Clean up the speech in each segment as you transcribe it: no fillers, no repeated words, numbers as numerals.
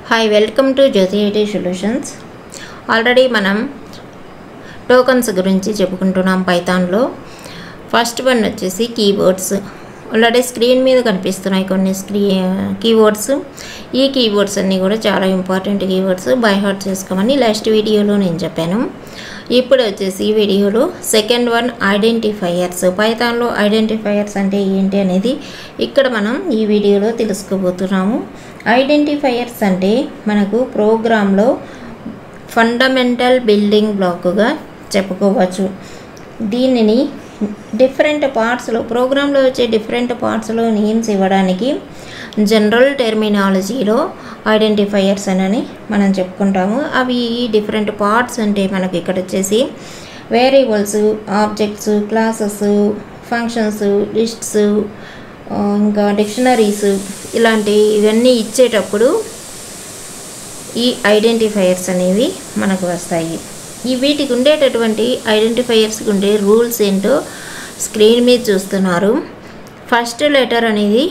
Hi, welcome to Jyoti IT Solutions. Already మనం tokens గురించి చెప్పుకుంటున్నాం పైథాన్లో. ఫస్ట్ వన్ వచ్చేసి కీవర్డ్స్. ఆల్రెడీ స్క్రీన్ మీద కనిపిస్తున్నాయి కొన్ని కీవర్డ్స్. ఈ కీవర్డ్స్ అన్నీ కూడా చాలా ఇంపార్టెంట్ కీవర్డ్స్, బై హార్ట్ చేసుకోమని లాస్ట్ వీడియోలో నేను చెప్పాను. ఇప్పుడు వచ్చేసి ఈ వీడియోలో సెకండ్ వన్ ఐడెంటిఫైయర్స్. పైథాన్లో ఐడెంటిఫైయర్స్ అంటే ఏంటి అనేది ఇక్కడ మనం ఈ వీడియోలో తెలుసుకోబోతున్నాము. ఐడెంటిఫైయర్స్ అంటే మనకు ప్రోగ్రాంలో ఫండమెంటల్ బిల్డింగ్ బ్లాక్గా చెప్పుకోవచ్చు. దీనిని డిఫరెంట్ పార్ట్స్లో ప్రోగ్రాంలో వచ్చే డిఫరెంట్ పార్ట్స్లో నేమ్స్ ఇవ్వడానికి జనరల్ టెర్మినాలజీలో ఐడెంటిఫైయర్స్ అని మనం చెప్పుకుంటాము. అవి డిఫరెంట్ పార్ట్స్ అంటే మనకి ఇక్కడ వచ్చేసి variables, objects, classes, functions, lists, ఇంకా డిక్షనరీస్ ఇవన్నీ ఇచ్చేటప్పుడు ఈ ఐడెంటిఫైయర్స్ అనేవి మనకు వస్తాయి. వీటికి ఉండేటటువంటి ఐడెంటిఫైయర్స్కి ఉండే రూల్స్ ఏంటో స్క్రీన్ మీద చూస్తున్నారు. ఫస్ట్ లెటర్ అనేది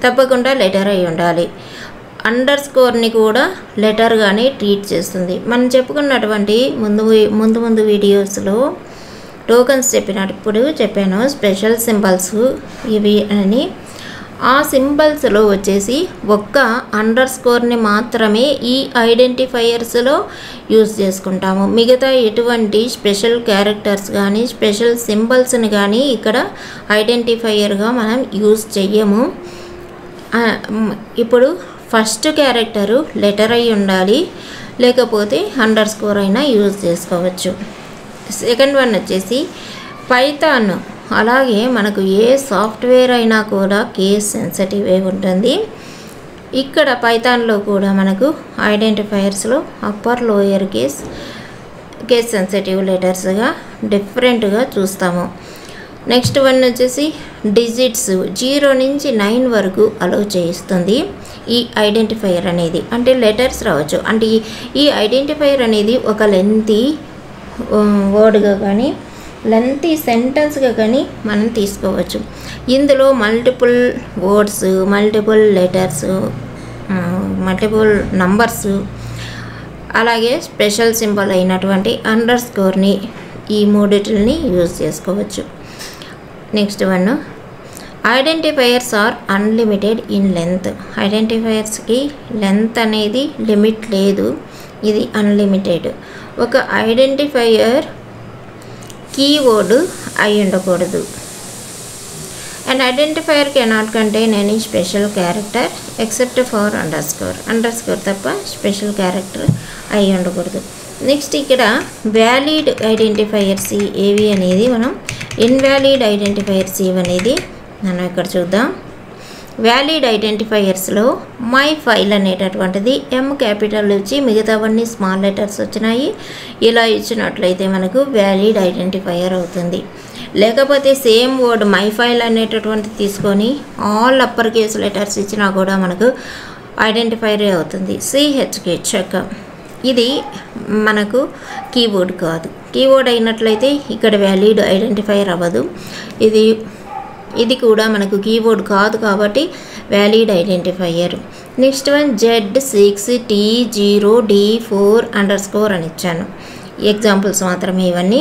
తప్పకుండా లెటర్ అయి ఉండాలి. అండర్ స్కోర్ని కూడా లెటర్గానే ట్రీట్ చేస్తుంది. మనం చెప్పుకున్నటువంటి ముందు వీడియోస్లో టోకన్స్ చెప్పినప్పుడు చెప్పాను స్పెషల్ సింబల్స్ ఇవి అని. ఆ సింబల్స్లో వచ్చేసి ఒక్క అండర్ స్కోర్ని మాత్రమే ఈ ఐడెంటిఫైయర్స్లో యూజ్ చేసుకుంటాము. మిగతా ఎటువంటి స్పెషల్ క్యారెక్టర్స్ కానీ స్పెషల్ సింబల్స్ని కానీ ఇక్కడ ఐడెంటిఫైయర్గా మనం యూజ్ చెయ్యము. ఇప్పుడు ఫస్ట్ క్యారెక్టరు లెటర్ అయి ఉండాలి, లేకపోతే అండర్ స్కోర్ అయినా యూజ్ చేసుకోవచ్చు. సెకండ్ వన్ వచ్చేసి పైథాన్. అలాగే మనకు ఏ సాఫ్ట్వేర్ అయినా కూడా కేస్ సెన్సిటివ్ ఉంటుంది. ఇక్కడ పైథాన్లో కూడా మనకు ఐడెంటిఫైయర్స్లో అప్పర్ లోయర్ కేస్ సెన్సిటివ్ లెటర్స్గా డిఫరెంట్గా చూస్తాము. నెక్స్ట్ వన్ వచ్చేసి డిజిట్స్ 0 నుంచి 9 వరకు అలో చేయిస్తుంది ఈ ఐడెంటిఫైయర్ అనేది. అంటే లెటర్స్ రావచ్చు. అంటే ఈ ఐడెంటిఫైయర్ అనేది ఒక లెంతీ వర్డ్గా కానీ లెంతీ సెంటెన్స్గా కానీ మనం తీసుకోవచ్చు. ఇందులో multiple words, multiple letters, multiple numbers, అలాగే స్పెషల్ సింబల్ అయినటువంటి అండర్ స్కోర్ని ఈ మూడిటిని యూజ్ చేసుకోవచ్చు. Next one identifiers are unlimited in length. ఐడెంటిఫైయర్స్కి లెంత్ అనేది లిమిట్ లేదు, ఇది అన్లిమిటెడ్. ఒక ఐడెంటిఫైయర్ కీవర్డ్ అయి ఉండకూడదు. And identifier cannot contain any special character except for underscore తప్ప స్పెషల్ క్యారెక్టర్ అయి ఉండకూడదు. నెక్స్ట్ ఇక్కడ వ్యాలిడ్ ఐడెంటిఫైయర్స్ ఏవి అనేది మనం ఇన్వాలిడ్ ఐడెంటిఫైయర్స్ ఏవనేది మనం ఇక్కడ చూద్దాం. వ్యాలిడ్ ఐడెంటిఫైయర్స్లో మై ఫైల్ అనేటటువంటిది M క్యాపిటల్ వచ్చి మిగతావన్నీ స్మాల్ లెటర్స్ వచ్చినాయి. ఇలా ఇచ్చినట్లయితే మనకు వ్యాలిడ్ ఐడెంటిఫైయర్ అవుతుంది. లేకపోతే సేమ్ వర్డ్ మై ఫైల్ అనేటటువంటిది తీసుకొని ఆల్ అప్పర్ కేస్ లెటర్స్ ఇచ్చినా కూడా మనకు ఐడెంటిఫైయర్ అవుతుంది. CHK చెక్ ఇది మనకు కీవర్డ్ కాదు. కీవర్డ్ అయినట్లయితే ఇక్కడ వ్యాలిడ్ ఐడెంటిఫైయర్ అవ్వదు. ఇది కూడా మనకు కీవర్డ్ కాదు కాబట్టి valid identifier. Next one Z6T0D4 under score అని ఇచ్చాను. ఎగ్జాంపుల్స్ మాత్రమే ఇవన్నీ.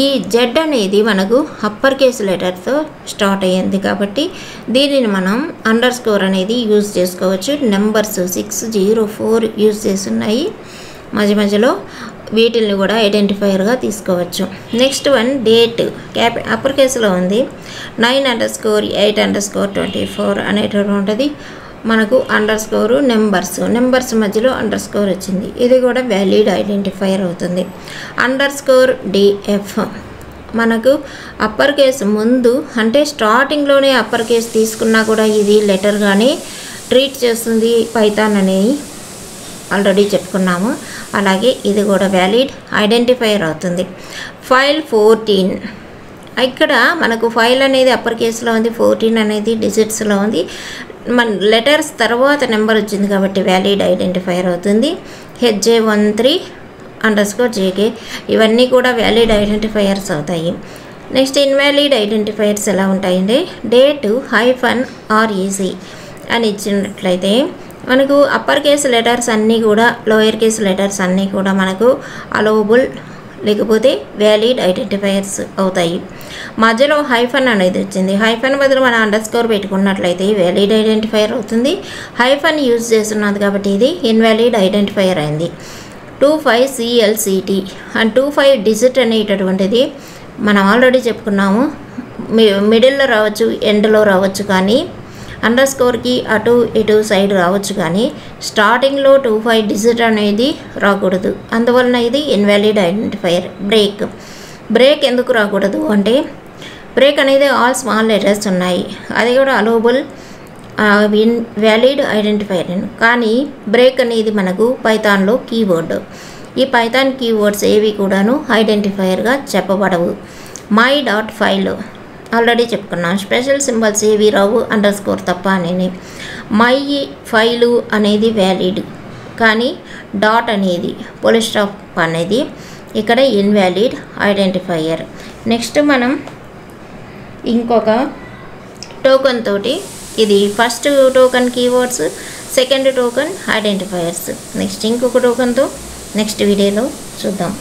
ఈ జెడ్ అనేది మనకు అప్పర్ కేస్ లెటర్తో స్టార్ట్ అయ్యింది కాబట్టి దీనిని మనం అండర్ స్కోర్ అనేది యూజ్ చేసుకోవచ్చు. నెంబర్స్ 604 యూజ్ చేస్తున్నాయి మధ్యలో, వీటిని కూడా ఐడెంటిఫైయర్గా తీసుకోవచ్చు. నెక్స్ట్ వన్ డేట్ అప్పర్ కేసులో ఉంది. 9_8_24 అనేటటువంటిది మనకు అండర్ స్కోరు నెంబర్స్ మధ్యలో అండర్ స్కోర్ వచ్చింది. ఇది కూడా వ్యాలిడ్ ఐడెంటిఫైయర్ అవుతుంది. అండర్ స్కోర్ DF మనకు అప్పర్ కేసు ముందు అంటే స్టార్టింగ్లోనే అప్పర్ కేసు తీసుకున్నా కూడా ఇది లెటర్గానే ట్రీట్ చేస్తుంది పైథాన్ అని ఆల్రెడీ చెప్పుకున్నాము. అలాగే ఇది కూడా వ్యాలిడ్ ఐడెంటిఫైయర్ అవుతుంది. ఫైల్ 14 ఇక్కడ మనకు ఫైల్ అనేది అప్పర్ కేసులో ఉంది, 14 అనేది డిజిట్స్లో ఉంది. మన లెటర్స్ తర్వాత నెంబర్ వచ్చింది కాబట్టి వ్యాలిడ్ ఐడెంటిఫైయర్ అవుతుంది. HJ13_JK ఇవన్నీ కూడా వ్యాలిడ్ ఐడెంటిఫైయర్స్ అవుతాయి. నెక్స్ట్ ఇన్వాలిడ్ ఐడెంటిఫైయర్స్ ఎలా ఉంటాయంటే డేట్ -REC అని ఇచ్చినట్లయితే మనకు అప్పర్ కేస్ లెటర్స్ అన్నీ కూడా లోయర్ కేస్ లెటర్స్ అన్నీ కూడా మనకు అలవబుల్ లేకపోతే వ్యాలిడ్ ఐడెంటిఫైయర్స్ అవుతాయి. మధ్యలో హైఫన్ అనేది వచ్చింది. హైఫన్ బదులు మనం అండర్ స్కోర్ పెట్టుకున్నట్లయితే వ్యాలిడ్ ఐడెంటిఫైయర్ అవుతుంది. హైఫన్ యూజ్ చేస్తున్నది కాబట్టి ఇది ఇన్వాలిడ్ ఐడెంటిఫైయర్ అయింది. 25 CLCT అండ్ 25 డిజిట్ అనేటటువంటిది మనం ఆల్రెడీ చెప్పుకున్నాము. మిడిల్లో రావచ్చు, ఎండ్లో రావచ్చు, కానీ అండర్ స్కోర్కి అటు ఇటు సైడ్ రావచ్చు, కానీ స్టార్టింగ్లో 25 డిజిట్ అనేది రాకూడదు. అందువలన ఇది ఇన్వాలిడ్ ఐడెంటిఫైయర్. బ్రేక్ ఎందుకు రాకూడదు అంటే బ్రేక్ అనేది ఆల్ స్మాల్ లెటర్స్ ఉన్నాయి, అది కూడా అలోబుల్ వ్యాలిడ్ ఐడెంటిఫైయర్. కానీ బ్రేక్ అనేది మనకు పైథాన్లో కీవర్డ్. ఈ పైథాన్ కీవర్డ్స్ ఏవి కూడాను ఐడెంటిఫైయర్గా చెప్పబడవు. మై డాట్ ఫైల్ ఆల్రెడీ చెప్పుకున్నాం. స్పెషల్ సింబల్స్ ఏవి రావు అండర్ స్కోర్ తప్ప అని. మై ఫైలు అనేది వ్యాలిడ్, కానీ డాట్ అనేది ఫుల్ స్టాప్ అనేది ఇక్కడ ఇన్వాలిడ్ ఐడెంటిఫైయర్. నెక్స్ట్ మనం ఇంకొక టోకెన్ తోటి, ఇది first token keywords, second token identifiers. Next ఇంకొక టోకెన్తో నెక్స్ట్ వీడియోలో చూద్దాం.